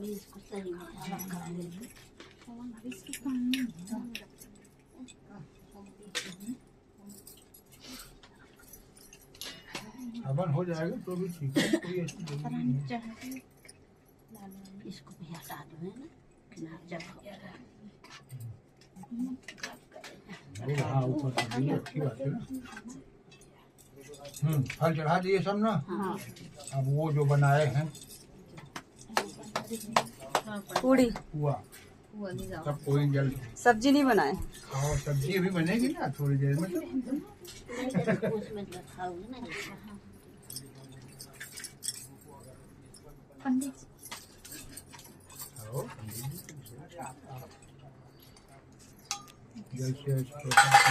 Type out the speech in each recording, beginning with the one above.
इसको सही में अलग कर देंगे। हवन हो जाएगा तो भी ठीक है, कोई ऐसी जरूरी नहीं है। इसको भी हटा दो है ना, जब वो हाँ ऊपर से दिए, अच्छी बात है ना। फल चढ़ा दिए सब ना। हाँ। अब वो जो बनाए हैं पूड़ी हुआ सब कोई जल सब्जी नहीं बनाए। और सब्जी अभी बनेगी ना थोड़ी देर में। उसमें रखाओगे ना जल से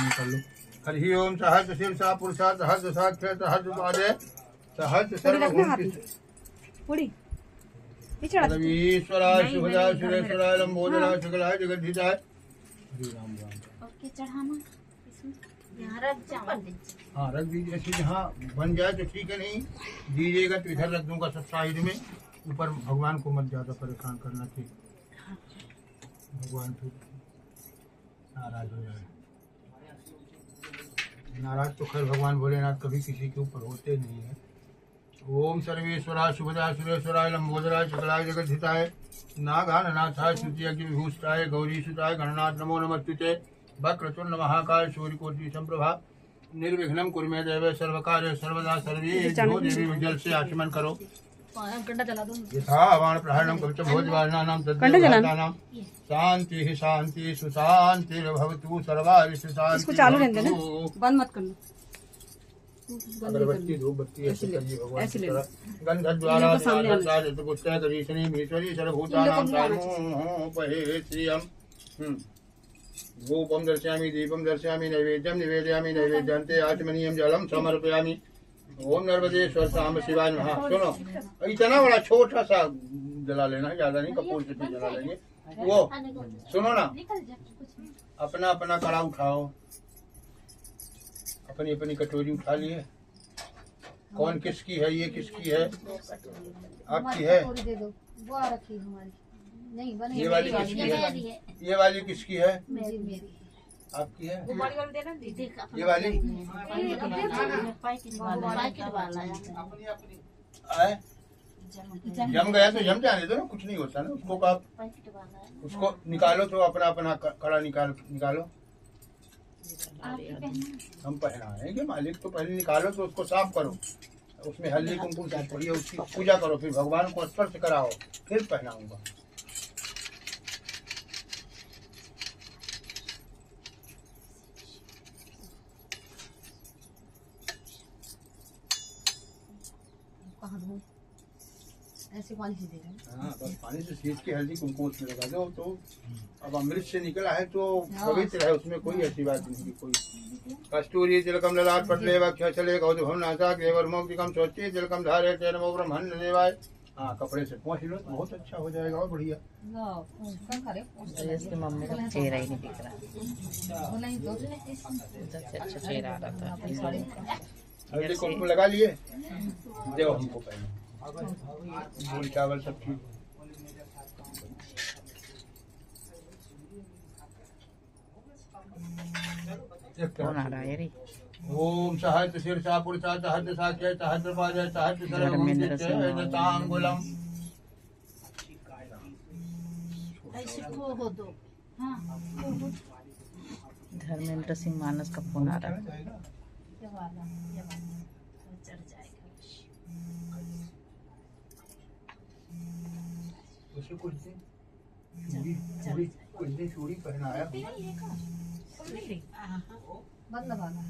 निकल लो। हरि ओम सहस्र शीर्षा पुरुषा सहस्र साक्षर सहस्र पादे सहस्र सर्वभूति पूड़ी ईश्वराय शुभदाय सुरेश्वराय लंबोदराय शुक्लाय जगदीशाय। हरि राम राम। हाँ रख दीजिए, ऐसे जहाँ बन जाए तो ठीक है, नहीं दीजिएगा तो इधर रख दूंगा सब साइड में। ऊपर भगवान को मत ज्यादा परेशान करना चाहिए, भगवान फिर नाराज हो जाए। नाराज तो खैर भगवान भोलेनाथ कभी किसी के ऊपर होते नहीं है। ओम सर्वेश्वराय शुभदाय सुरेश्वराय लंबोदराय शुक्लाय जगदीशाय नागाननाथाय स्तुति विभूषिताय गौरी सुताय गणनाथ नमो नमस्तुते। वक्रतुंड महाकाय सूर्यकोटि संप्रभा निर्विघ्नं कुरु मे देव सर्वकार्य सर्वदा सर्वे। जो देवी जल से आचमन करो। यथा वाण प्रहरणं कवच भोजवानानां तद्देवतानां शांति शांति सुशांति भवतु सर्वारिषु शांति। इसको चालू रहने देना, बंद मत करना। अगरबत्ती धूपबत्ती ऐसे करिए भगवान की तरफ। गंधद्वारा ईश्वरी सर्वभूतानां सामोपहेत्रियम्। धूपं दर्शयामि दीपं दर्शयामि नैवेद्यं निवेदयामि नैवेद्यान्ते आचमनीयं जलं समर्पयामि। ओम नर्मदेश्वर साम शिवाय नमः। सुनो इतना बड़ा छोटा सा जला लेना, ज्यादा नहीं, कपूर से भी जला लेंगे। वो सुनो ना, अपना अपना कड़ा उठाओ, अपनी अपनी कटोरी उठा लिए। कौन किसकी है, ये किसकी है? आपकी है? ये वाली किसकी है? ये वाली किसकी है? आपकी है? ये वाली जम गया तो जम जाने दो ना, कुछ नहीं होता ना। उसको का उसको निकालो तो अपना अपना कड़ा निकालो। हम पहनाएंगे मालिक, तो पहले निकालो तो उसको साफ करो, उसमें हल्दी कुमकुम से छोड़िए, उसकी पूजा करो, फिर भगवान को स्पर्श कराओ, फिर पहनाऊंगा। ऐसे पानी से दे रहे हैं। हाँ बस पानी से सींच के हल्दी कुमकुम उसमें लगा दो। तो अब अमृत से निकला है तो पवित्र है, उसमें कोई ऐसी बात नहीं। कोई कस्तूरी तिलकम ललाट पटले वक्षले गौधम नासा देवर मोक्तिकम सोचे तिलकम धारे तेन नमो ब्रह्मण्ड देवाय। हाँ कपड़े से पोंछ लो तो बहुत अच्छा हो जाएगा और बढ़िया। इसकी मम्मी का चेहरा ही नहीं दिख रहा, अच्छा चेहरा आ रहा था। हल्दी कुमकुम लगा लिए, दो हमको पहले मूल चावल सब चीज। कौन आ रहा है रे? ओम सहस्र शीर्षा पुरुषा सहस्र साक्षर सहस्र पादे सहस्र सर्वभूतांगुलम। ऐसे हो दो। हाँ धर्मेंद्र सिंह मानस का फोन आ रहा है। चढ़ जाएगा। उसे कुछ दिन चूड़ी पहनाया। बंद वाला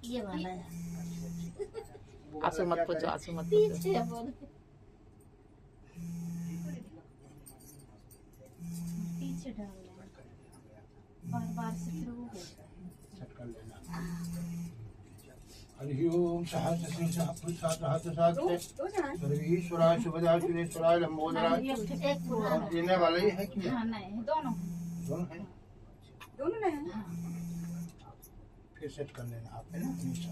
ये वाला है। आंसू मत पूछो, आंसू मत पूछो। पीछे डाल बार से फिर हो गया। हरि ओम सहस्र शीर्षा पुरुषा सहस्र साक्षर सर्वेश्वराय शुभदाय सुरेश्वराय लंबोदराय। देने वाला ही है कि नहीं दोनों दोनों है? दोनों में है। फिर सेट कर लेना आप, है ना। हमेशा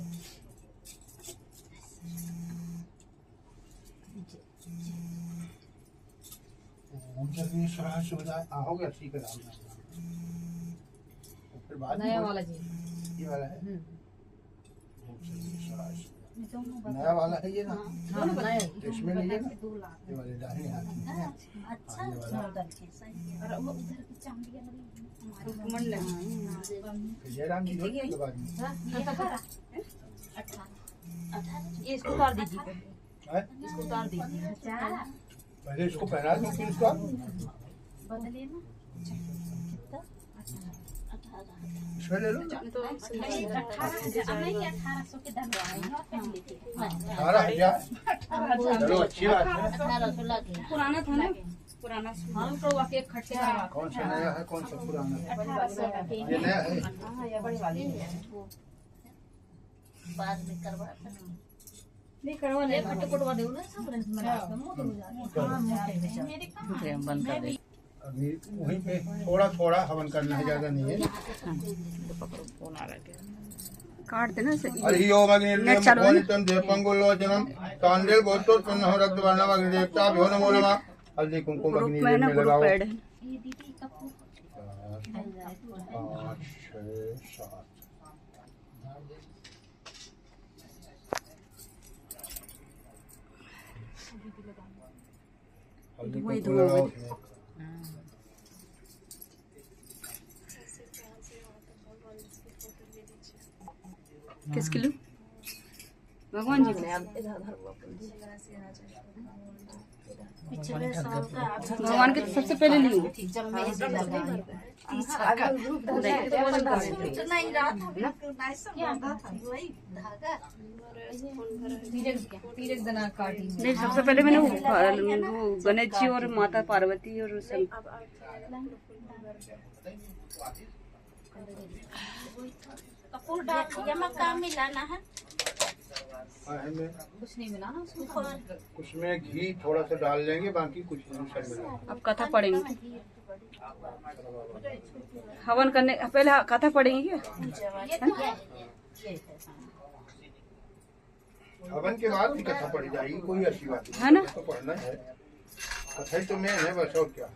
ओम सर्वेश्वराय शुभदाय। हो गया, ठीक है, राम नाम। फिर बाद में नया वाला जी। ये वाला है। ओम सर्वेश्वराय शुभदाय। नया वाला है ये ना। हाँ नया। तो इसमें लीजिए ना, ये वाले दाहिने हाथ में है। अच्छा हाँ, ये वाला। और वो उधर की चांदिया जयराम जी हो गया बाद में। ये इसको उतार दीजिए। है? इसको उतार दीजिए। पहले इसको पहना दो, फिर इसको बदले ना इसमें ले लो। 1800 के दलवाए ना पहले के 18,000। चलो अच्छी बात है। पुराना था ना, पुराना हम तो वाकई खट्टे का कौन सा नया है, कौन सा पुराना है? 1800 का के ये नया है। हाँ ये बड़ी वाली है। बाद में करवा नहीं करवा ये खट्टे कोटवा दे ना सब रंग में मुंह हो जाता है। हां मेरे का बंद कर दे। अभी वहीं पे थोड़ा थोड़ा हवन करना है, ज्यादा नहीं है। फोन आ रहा है। काट देना से। हरि ओम अग्निर्देवं भगवन्तं देवपंगुलोचनं तांडेल गोत्रोत्पन्नः रक्तवर्णः अग्निदेवता भ्यो नमो नमः। हल्दी कुमकुम ग्रुप में अग्निदेव ना, में ग्रुप लगाओ। ऐड है। ये दीदी का 5, 6, 7। हल्दी वही कुमकुम दो लगाओ हो उसमें। किस किलो भगवान जी को? पिछले साल का भगवान के तो सबसे पहले ली हूँ। जब मैं नहीं रहा था क्या वही धागा तीरक दना काटी। नहीं, सबसे पहले मैंने वो गणेश जी और माता पार्वती और सब। कपूर डाल यमा काम मिलाना है कुछ नहीं मिला ना उसको। उसमें घी थोड़ा सा डाल लेंगे, बाकी कुछ नहीं सब मिला। अब कथा पढ़ेंगे, हवन करने पहले कथा पढ़ेंगे क्या? हवन के बाद भी कथा पढ़ी जाएगी, कोई ऐसी बात नहीं है ना? तो पढ़ना है, कथा ही तो मेन है बस, और क्या।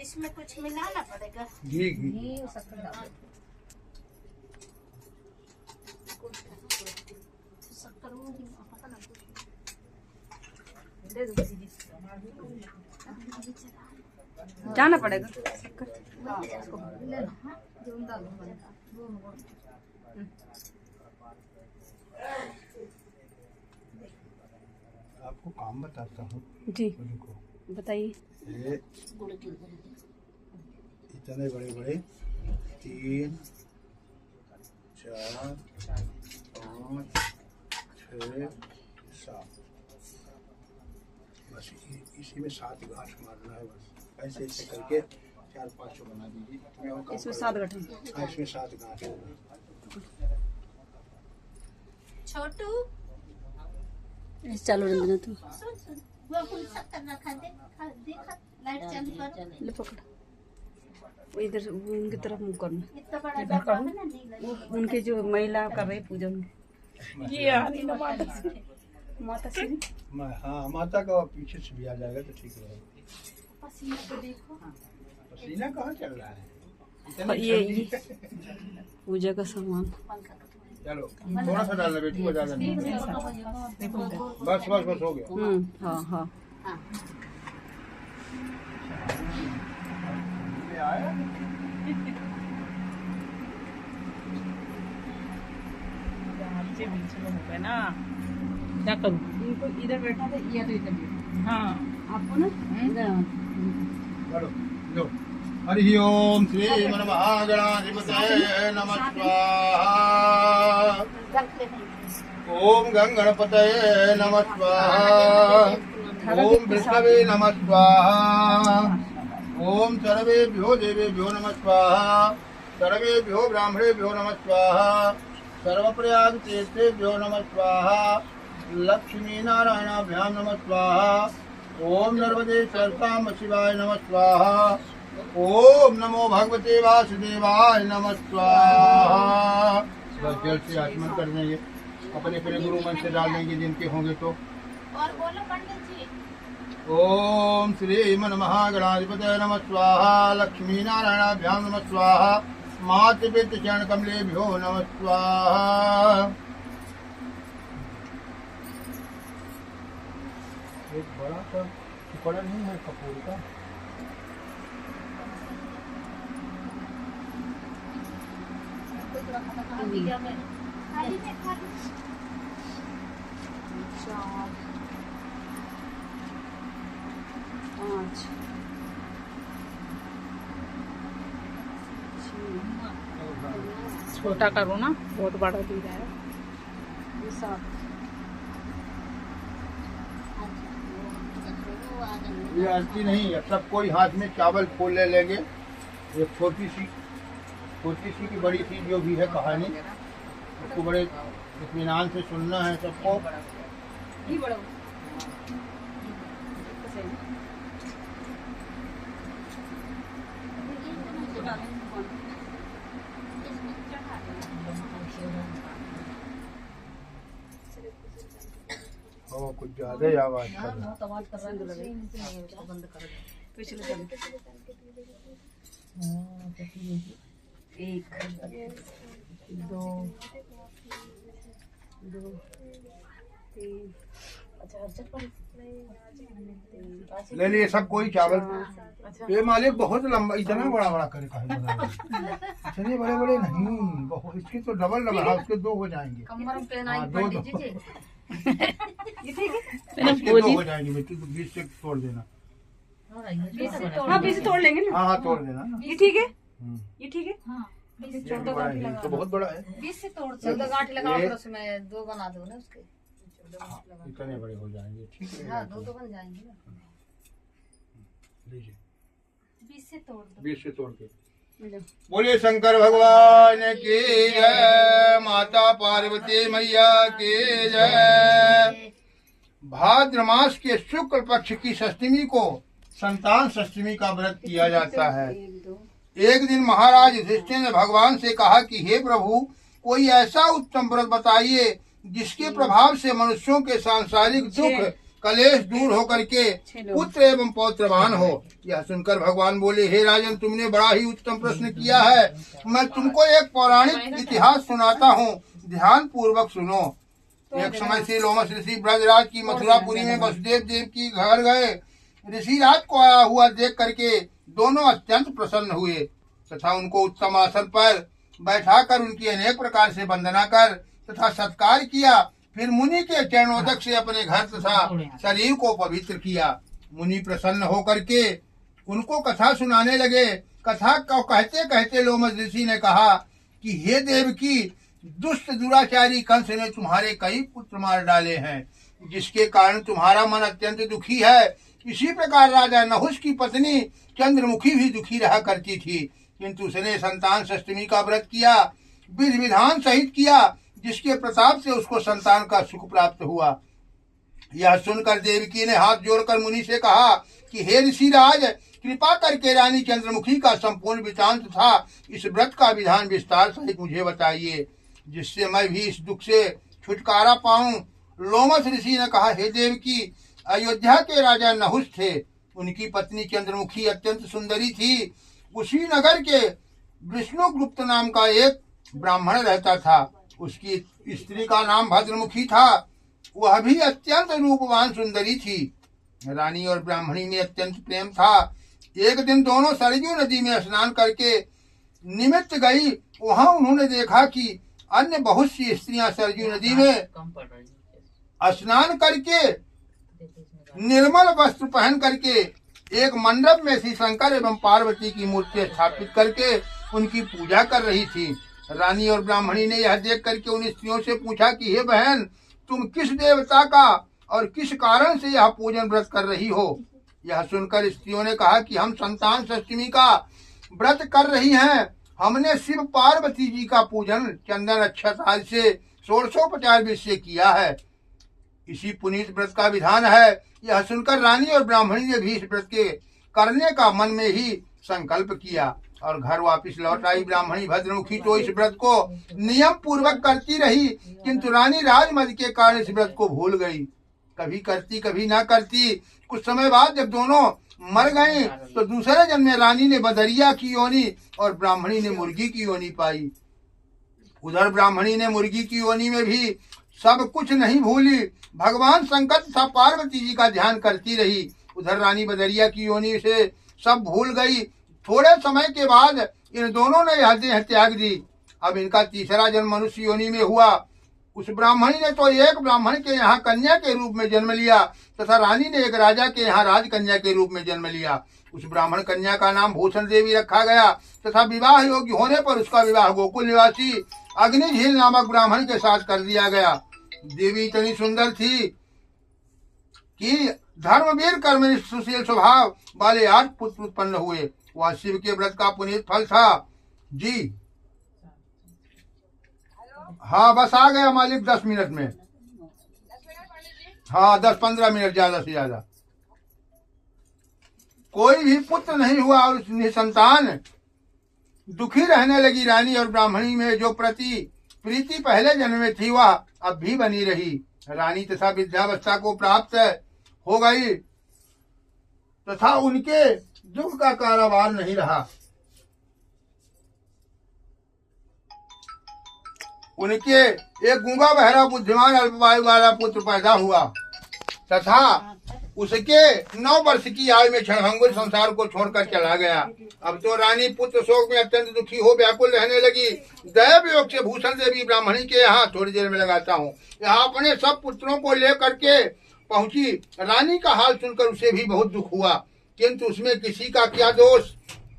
इसमें कुछ मिलाना पड़ेगा घी घी ये शक्कर डाल दो। शक्कर वो भी पता ना दे दो दीदी। जाना पड़ेगा। हां इसको ले लो। जो डाल दो। आपको काम बताता हूँ। जी रुको। बताइए। ये इतने बड़े बड़े 3, 4, 5, 6, 7, बस इसी में 7 गांठ मारना है बस। ऐसे ऐसे करके 4-5 बना दीजिए। मैं और काम इसमें कर 7 गठन। हाँ, इसमें 7 गांठ है। छोटू चलो रंजना तू सुन सुन वो अपन 70 रखा देखा लाइट चालू कर ले पकड़। वो इधर उनकी तरफ मुंह करना। इतना बड़ा डब्बा है ना नहीं वो उनके जो महिला कर रही पूजा में। ये आनी ना माता श्री हाँ, माता का पीछे से भी आ जाएगा तो ठीक रहेगा। पसीना को देखो पसीना कहाँ चल रहा है? और ये पूजा का सामान। चलो थोड़ा सा डालना बेटी, वो ज्यादा नहीं। बस बस बस हो गया। हाँ हाँ। पे आए। बच्चे बीच में हो गए ना, क्या करूँ? इनको इधर बैठा था या तो इधर बैठा। हाँ आपको ना इधर चलो लो। हरि ओम श्री मन महागणाधिपतये नमः स्वाहा। ओम गंगणपतये नमः स्वाहा। ओम विष्णवे नमः स्वाहा। ओम सर्वेभ्यो देवेभ्यो नमः स्वाहा। सर्वेभ्यो ब्राह्मणेभ्यो नमः स्वाहा। सर्वप्रयाग तीर्थेभ्यो नमः स्वाहा। लक्ष्मी नारायणाभ्यां नमः स्वाहा। ओम नर्मदे सरसाम शिवाय नमः स्वाहा। ओम नमो भगवते वासुदेवाय नमः स्वाहा। बस जल से आचमन कर देंगे, अपने अपने गुरु मन से डाल देंगे जिनके होंगे तो। और बोलो पंडित जी। ओम श्री मन महागणाधिपतये नमः स्वाहा। लक्ष्मी नारायणाभ्यां नमः स्वाहा। मातृ पितृ चरण कमलेभ्यो नमः स्वाहा। एक बड़ा सा टुकड़ा नहीं है कपूर का? खाली में खाली। 4 5 छोटा करो ना, बहुत बड़ा दे रहा है। 7 ये आरती नहीं है, सब कोई हाथ में चावल फूल ले लेंगे। एक छोटी सी की बड़ी सी जो भी है कहानी, उसको बड़े इत्मीनान से सुनना है सबको। ही बड़ा और कुछ ज्यादा ही आवाज कर रहा है। पिछले चलो 1 2 3 ले लिए सब कोई चावल। ये मालिक बहुत लंबा, इतना बड़ा बड़ा करे कहे बना रहे। इतने बड़े बड़े नहीं, बहुत इसके तो डबल हाँ, उसके 2 हो जाएंगे। हाँ, इसके 2 हो जाएंगे बेटी, तो 20 से तोड़ देना। हाँ 20 तोड़ लेंगे ना। हाँ तोड़ देना। ये ठीक है, ये ठीक है। हाँ ये भी बड़ा है, ये तो बहुत बड़ा है। 20 से तोड़ 14 गांठ लगा फिर उसमें 2 बना दो ना उसके। इतने बड़े हो जाएंगे, ठीक है। हाँ 2 तो बन जाएंगे ना। लीजिए 20 से तोड़ दो। 20 से तोड़ के। बोले शंकर भगवान की जय। माता पार्वती मैया की जय। भाद्र मास के शुक्ल पक्ष की षष्ठमी को संतान षष्ठमी का व्रत किया जाता है। एक दिन महाराज युधिष्ठिर ने भगवान से कहा कि हे प्रभु, कोई ऐसा उत्तम व्रत बताइए जिसके प्रभाव से मनुष्यों के सांसारिक दुख कलेश दूर होकर के पुत्र एवं पौत्रवान हो। यह सुनकर भगवान बोले, हे राजन, तुमने बड़ा ही उत्तम प्रश्न किया है। मैं तुमको एक पौराणिक इतिहास सुनाता हूँ, ध्यान पूर्वक सुनो। एक समय श्री लोमस ऋषि ब्रजराज की मथुरापुरी में वसुदेव देव की घर गए। ऋषि राज को आया हुआ देख करके दोनों अत्यंत प्रसन्न हुए तथा उनको उत्तम आसन पर बैठाकर उनकी अनेक प्रकार से वंदना कर तथा सत्कार किया। फिर मुनि के चरणोदक से अपने घर तथा शरीर को पवित्र किया। मुनि प्रसन्न होकर के उनको कथा सुनाने लगे। कथा को कहते कहते लोमस ऋषि ने कहा कि हे देव की, दुष्ट दुराचारी कंस ने तुम्हारे कई पुत्र मार डाले हैं, जिसके कारण तुम्हारा मन अत्यंत दुखी है। इसी प्रकार राजा नहुष की पत्नी चंद्रमुखी भी दुखी रहा करती थी, किंतु उसने संतान षष्ठमी का व्रत किया, विधि विधान सहित किया, जिसके प्रताप से उसको संतान का सुख प्राप्त हुआ। यह सुनकर देवकी ने हाथ जोड़कर मुनि से कहा कि हे ऋषिराज, कृपा करके रानी चंद्रमुखी का संपूर्ण वृतांत था इस व्रत का विधान विस्तार सहित मुझे बताइए, जिससे मैं भी इस दुख से छुटकारा पाऊं। लोमस ऋषि ने कहा, हे देवकी, अयोध्या के राजा नहुष थे। उनकी पत्नी चंद्रमुखी अत्यंत सुंदरी थी। उसी नगर के विष्णुगुप्त नाम का एक ब्राह्मण रहता था। उसकी स्त्री का नाम भद्रमुखी था। वह भी अत्यंत रूपवान सुंदरी थी। रानी और ब्राह्मणी में अत्यंत प्रेम था। एक दिन दोनों सरयू नदी में स्नान करके निमित्त गई। वहां उन्होंने देखा कि अन्य बहुत सी स्त्रियां सरयू नदी में स्नान करके निर्मल वस्त्र पहन करके एक मंडप में श्री शंकर एवं पार्वती की मूर्ति स्थापित करके उनकी पूजा कर रही थी। रानी और ब्राह्मणी ने यह देख करके उन स्त्रियों से पूछा कि हे बहन, तुम किस देवता का और किस कारण से यह पूजन व्रत कर रही हो? यह सुनकर स्त्रियों ने कहा कि हम संतान षष्टमी का व्रत कर रही हैं। हमने शिव पार्वती जी का पूजन चंदन अक्षताल से षोडशोपचार विधि से किया है। इसी पुनीत व्रत का विधान है। यह सुनकर रानी और ब्राह्मणी ने भी इस व्रत के करने का मन में ही संकल्प किया और घर वापस लौट आई। ब्राह्मणी भद्रमुखी तो इस व्रत को नियम पूर्वक करती रही, किंतु रानी राजमद के कारण इस व्रत को भूल गई। कभी करती कभी ना करती। कुछ समय बाद जब दोनों मर गए तो दूसरे जन्म में रानी ने बदरिया की योनि और ब्राह्मणी ने मुर्गी की योनि पाई। उधर ब्राह्मणी ने मुर्गी की योनि में भी सब कुछ नहीं भूली, भगवान शंकर तथा पार्वती जी का ध्यान करती रही। उधर रानी बदरिया की योनि से सब भूल गई। थोड़े समय के बाद इन दोनों ने यह देह त्याग दी। अब इनका तीसरा जन्म मनुष्य योनि में हुआ। उस ब्राह्मणी ने तो एक ब्राह्मण के यहाँ कन्या के रूप में जन्म लिया तथा रानी ने एक राजा के यहाँ राजकन्या के रूप में जन्म लिया। उस ब्राह्मण कन्या का नाम भूषण देवी रखा गया तथा विवाह योग्य होने पर उसका विवाह गोकुल निवासी अग्निझील नामक ब्राह्मण के साथ कर दिया गया। देवी इतनी सुंदर थी कि धर्मवीर कर्मनिष्ठ सुशील स्वभाव वाले 8 पुत्र उत्पन्न हुए। वह शिव के व्रत का पुनीत फल था। जी हाँ, बस आ गया मालिक 10 मिनट में। हाँ, 10-15 मिनट ज्यादा से ज्यादा। कोई भी पुत्र नहीं हुआ और निसंतान दुखी रहने लगी। रानी और ब्राह्मणी में जो प्रीति पहले जन्म में थी वह अब भी बनी रही। रानी तथा विद्यावस्था को प्राप्त हो गई तथा उनके दुख का कारोबार नहीं रहा। उनके एक गूंगा बहरा बुद्धिमान अल्पवायु वाला पुत्र पैदा हुआ तथा उसके 9 वर्ष की आयु में क्षणभंगुर संसार को छोड़कर चला गया। अब तो रानी पुत्र शोक में अत्यंत दुखी हो व्याकुल रहने लगी। दैव योग से भूषण देवी ब्राह्मणी के यहाँ थोड़ी देर में लगाता हूँ। यहाँ अपने सब पुत्रों को लेकर के पहुंची। रानी का हाल सुनकर उसे भी बहुत दुख हुआ, किंतु उसमें किसी का क्या दोष?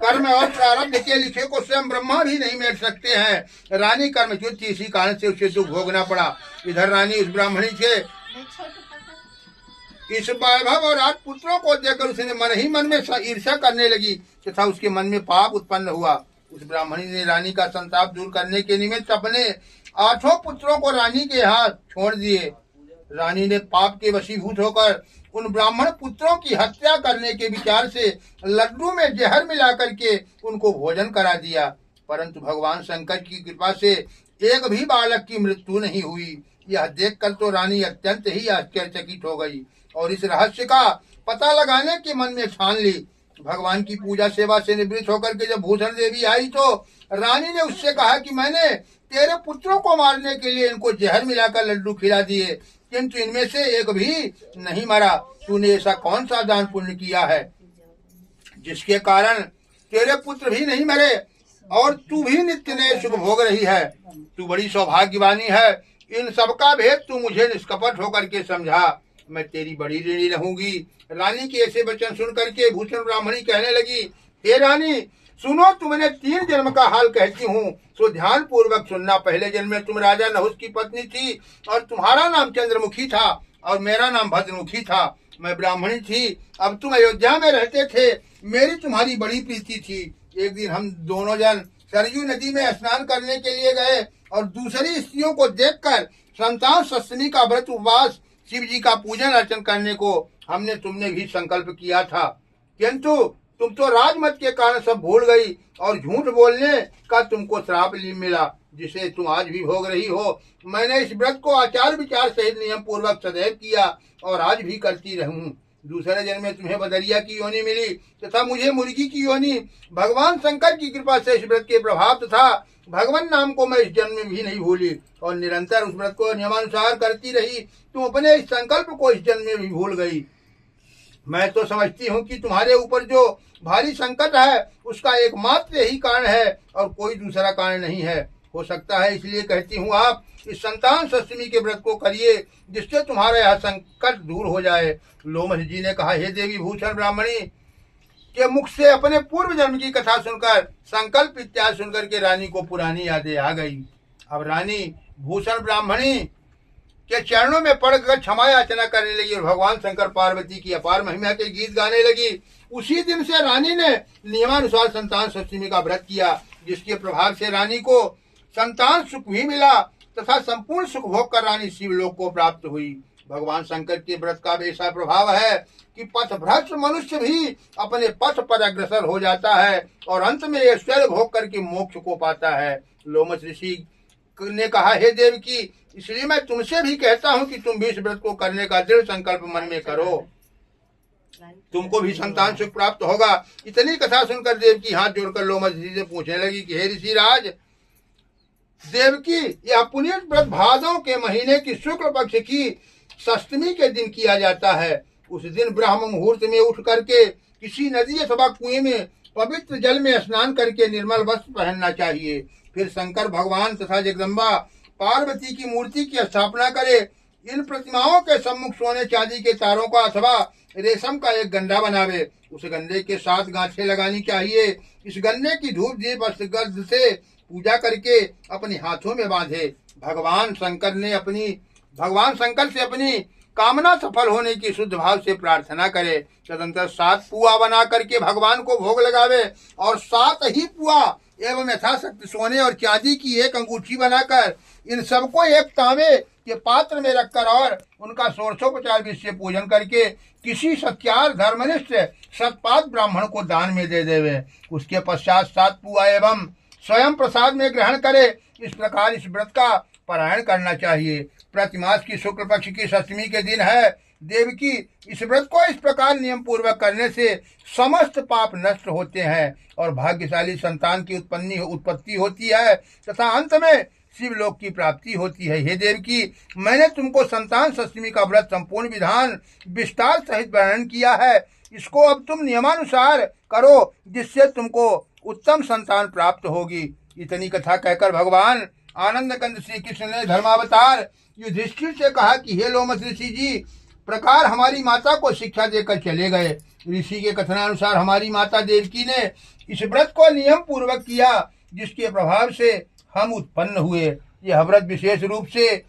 कर्म और प्रारब्ध के लिखे को स्वयं ब्रह्मा भी नहीं मेट सकते हैं। रानी कर्मच्युत थी, इसी कारण से उसे दुख भोगना पड़ा। इधर रानी उस ब्राह्मणी से इस वैभव और 8 पुत्रों को देखकर उसने मन ही मन में ईर्ष्या करने लगी तथा उसके मन में पाप उत्पन्न हुआ। उस ब्राह्मणी ने रानी का संताप दूर करने के निमित्त अपने 8 पुत्रों को रानी के हाथ छोड़ दिए। रानी ने पाप के वशीभूत होकर उन ब्राह्मण पुत्रों की हत्या करने के विचार से लड्डू में जहर मिला करके उनको भोजन करा दिया, परंतु भगवान शंकर की कृपा से एक भी बालक की मृत्यु नहीं हुई। यह देखकर तो रानी अत्यंत ही आश्चर्यचकित हो गई और इस रहस्य का पता लगाने के मन में ठान ली। भगवान की पूजा सेवा से निवृत्त होकर के जब भूषण देवी आई तो रानी ने उससे कहा कि मैंने तेरे पुत्रों को मारने के लिए इनको जहर मिलाकर लड्डू खिला दिए, किंतु इनमें से एक भी नहीं मरा। तूने ऐसा कौन सा दान पुण्य किया है जिसके कारण तेरे पुत्र भी नहीं मरे और तू भी नित्य नए सुख भोग रही है? तू बड़ी सौभाग्यवानी है। इन सबका भेद तू मुझे निष्कपट होकर के समझा। मैं तेरी बड़ी ऋणी रहूंगी। रानी के ऐसे वचन सुन करके भूषण ब्राह्मणी कहने लगी, हे रानी सुनो, तुमने 3 जन्म का हाल कहती हूँ, सो ध्यान पूर्वक सुनना। पहले जन्म में तुम राजा नहुस की पत्नी थी और तुम्हारा नाम चंद्रमुखी था और मेरा नाम भद्रमुखी था। मैं ब्राह्मणी थी। अब तुम अयोध्या में रहते थे। मेरी तुम्हारी बड़ी प्रीति थी। एक दिन हम दोनों जन सरयू नदी में स्नान करने के लिए गए और दूसरी स्त्रियों को देखकर संतान षष्टमी का व्रत उपवास शिव जी का पूजन अर्चन करने को तुमने भी संकल्प किया था, किंतु तुम तो राजमत के कारण सब भूल गई और झूठ बोलने का तुमको श्राप मिला, जिसे तुम आज भी भोग रही हो। मैंने इस व्रत को आचार विचार सहित नियम पूर्वक सदैव किया और आज भी करती रहूं। दूसरे जन्म में तुम्हें बदरिया की योनि मिली तथा मुझे मुर्गी की योनि। भगवान शंकर की कृपा से इस व्रत के प्रभाव तथा भगवान नाम को मैं इस जन्म में भी नहीं भूली और निरंतर उस व्रत को नियमानुसार करती रही। तुम अपने इस संकल्प को इस जन्म में भी भूल गई। मैं तो समझती हूँ कि तुम्हारे ऊपर जो भारी संकट है उसका एकमात्र यही कारण है और कोई दूसरा कारण नहीं है। हो सकता है इसलिए कहती हूँ आप इस संतान षष्टमी के व्रत को करिए जिससे तुम्हारा यह संकट दूर हो जाए। लोमश जी ने कहा, हे देवी भूषण ब्राह्मणी के मुख से अपने पूर्व जन्म की कथा सुनकर संकल्प इत्यादि सुनकर के रानी को पुरानी यादें आ गई। अब रानी भूषण ब्राह्मणी के चरणों में पड़कर क्षमा याचना करने लगी और भगवान शंकर पार्वती की अपार महिमा के गीत गाने लगी। उसी दिन से रानी ने नियमानुसार संतान षष्टमी का व्रत किया, जिसके प्रभाव से रानी को संतान सुख भी मिला तथा संपूर्ण सुख भोग कर रानी शिवलोक को प्राप्त हुई। भगवान शंकर के व्रत का ऐसा प्रभाव है कि पथभ्रष्ट मनुष्य भी अपने पथ पर अग्रसर हो जाता है और अंत में ऐश्वर्य भोग करके मोक्ष को पाता है। लोमश ऋषि ने कहा, हे देव की, इसलिए मैं तुमसे भी कहता हूँ कि तुम भी इस व्रत को करने का दृढ़ संकल्प मन में करो, तुमको भी संतान सुख प्राप्त होगा। इतनी कथा सुनकर देवकी हाथ जोड़कर लोमश ऋषि से पूछने लगी कि हे ऋषिराज, देवकी, यह पुनीत व्रत भादों के महीने की शुक्ल पक्ष की षष्टमी के दिन किया जाता है। उस दिन ब्रह्म मुहूर्त में उठ करके किसी नदी अथवा कुएं में पवित्र जल में स्नान करके निर्मल वस्त्र पहनना चाहिए। फिर शंकर भगवान तथा जगदम्बा पार्वती की मूर्ति की स्थापना करे। इन प्रतिमाओं के सम्मुख सोने चांदी के तारों का अथवा रेशम का एक गंडा बनावे। उस गंडे के 7 गांठें लगानी चाहिए। इस गन्ने की धूप दीप अष्टगंध से पूजा करके अपने हाथों में बांधे। भगवान शंकर से अपनी कामना सफल होने की शुद्ध भाव से प्रार्थना करे। तदंतर 7 पुआ बना करके भगवान को भोग लगावे और 7 ही पुआ एवं यथाशक्ति सोने और चांदी की एक अंगूठी बनाकर इन सबको एक तांबे के पात्र में रखकर और उनका 1650 विधि से पूजन करके किसी सत्यार धर्मनिष्ठ सतपात ब्राह्मण को दान में दे देवे। उसके पश्चात 7 पुआ एवं स्वयं प्रसाद में ग्रहण करे। इस प्रकार इस व्रत का पारायण करना चाहिए। प्रतिमास की शुक्ल पक्ष की षष्टमी के दिन है। देवकी, इस व्रत को इस प्रकार नियम पूर्वक करने से समस्त पाप नष्ट होते हैं और भाग्यशाली संतान की उत्पत्ति होती है तथा अंत में शिवलोक की प्राप्ति होती है। हे देवकी, मैंने तुमको संतान षष्टमी का व्रत संपूर्ण विधान विस्तार सहित वर्णन किया है। इसको अब तुम नियमानुसार करो जिससे तुमको उत्तम संतान प्राप्त होगी। इतनी कथा कहकर भगवान आनंद कंद श्री कृष्ण ने धर्मावतार युधिष्ठिर से कहा कि हे लोमश ऋषि जी, प्रकार हमारी माता को शिक्षा देकर चले गए। ऋषि के कथनानुसार हमारी माता देवकी ने इस व्रत को नियम पूर्वक किया, जिसके प्रभाव से हम उत्पन्न हुए। यह व्रत विशेष रूप से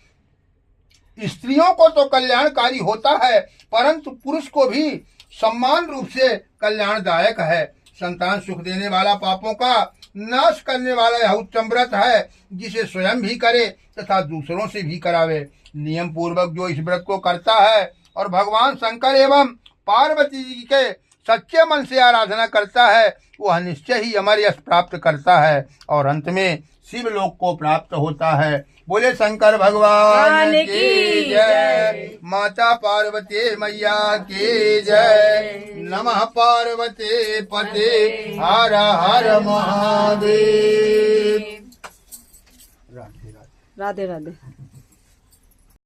स्त्रियों को तो कल्याणकारी होता है, परंतु पुरुष को भी समान रूप से कल्याणदायक है। संतान सुख देने वाला, पापों का नाश करने वाला यह उत्तम व्रत है, जिसे स्वयं भी करे तथा दूसरों से भी करावे। नियम पूर्वक जो इस व्रत को करता है और भगवान शंकर एवं पार्वती जी के सच्चे मन से आराधना करता है, वह निश्चय ही अमर यश प्राप्त करता है और अंत में शिवलोक को प्राप्त होता है। बोले शंकर भगवान की जय, माता पार्वती मैया की जय। नमः पार्वती पते हर हर महादेव। राधे राधे।